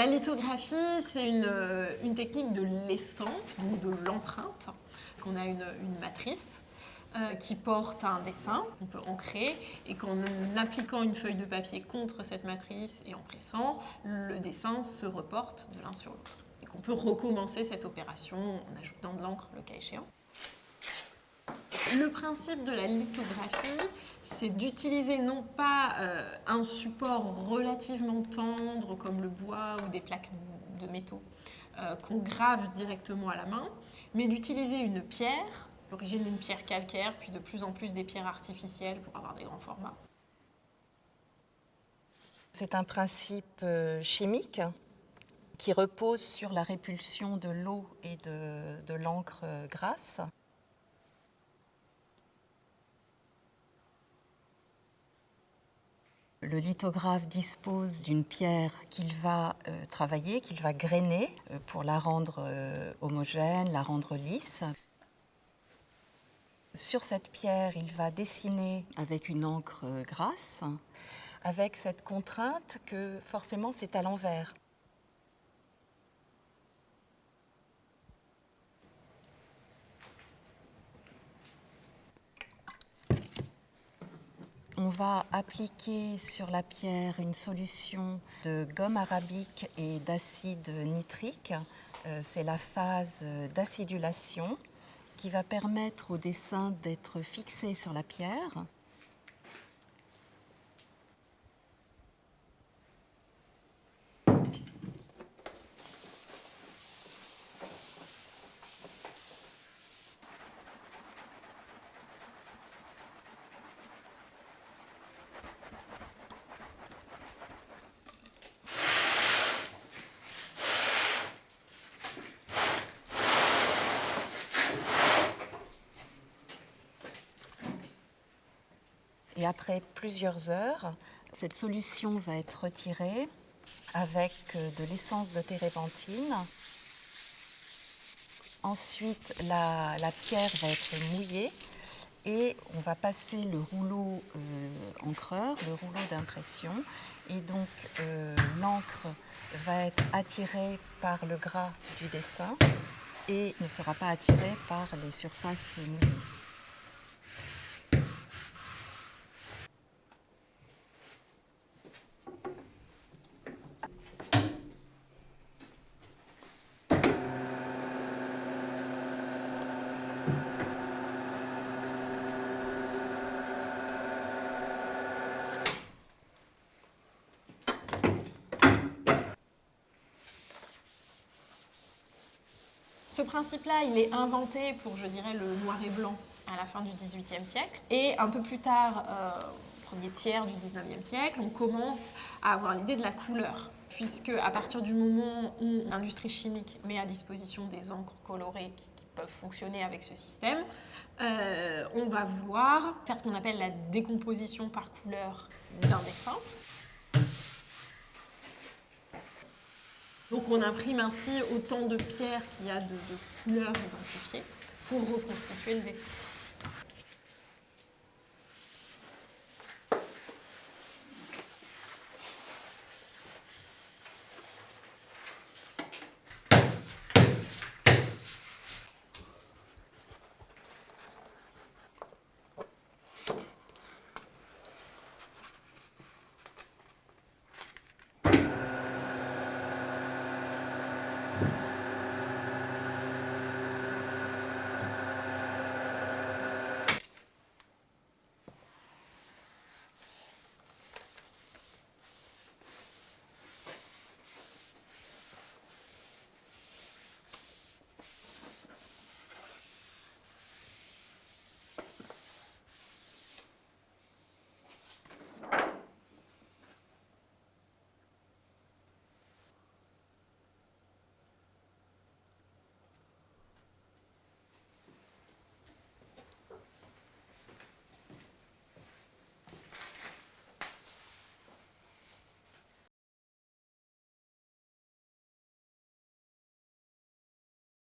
La lithographie, c'est une technique de l'estampe, donc de l'empreinte, qu'on a une matrice qui porte un dessin qu'on peut ancrer et qu'en appliquant une feuille de papier contre cette matrice et en pressant, le dessin se reporte de l'un sur l'autre. Et qu'on peut recommencer cette opération en ajoutant de l'encre le cas échéant. Le principe de la lithographie, c'est d'utiliser non pas un support relativement tendre comme le bois ou des plaques de métaux qu'on grave directement à la main, mais d'utiliser une pierre, l'origine d'une pierre calcaire, puis de plus en plus des pierres artificielles pour avoir des grands formats. C'est un principe chimique qui repose sur la répulsion de l'eau et de l'encre grasse. Le lithographe dispose d'une pierre qu'il va travailler, qu'il va grainer pour la rendre homogène, la rendre lisse. Sur cette pierre, il va dessiner avec une encre grasse, avec cette contrainte que forcément c'est à l'envers. On va appliquer sur la pierre une solution de gomme arabique et d'acide nitrique. C'est la phase d'acidulation qui va permettre au dessin d'être fixé sur la pierre. Et après plusieurs heures, cette solution va être retirée avec de l'essence de térébenthine. Ensuite, la pierre va être mouillée et on va passer le rouleau encreur, le rouleau d'impression. Et donc, l'encre va être attirée par le gras du dessin et ne sera pas attirée par les surfaces mouillées. Ce principe-là, il est inventé pour, je dirais, le noir et blanc à la fin du XVIIIe siècle. Et un peu plus tard, au premier tiers du XIXe siècle, on commence à avoir l'idée de la couleur. Puisque à partir du moment où l'industrie chimique met à disposition des encres colorées qui peuvent fonctionner avec ce système, on va vouloir faire ce qu'on appelle la décomposition par couleur d'un dessin. Donc on imprime ainsi autant de pierres qu'il y a de couleurs identifiées pour reconstituer le dessin.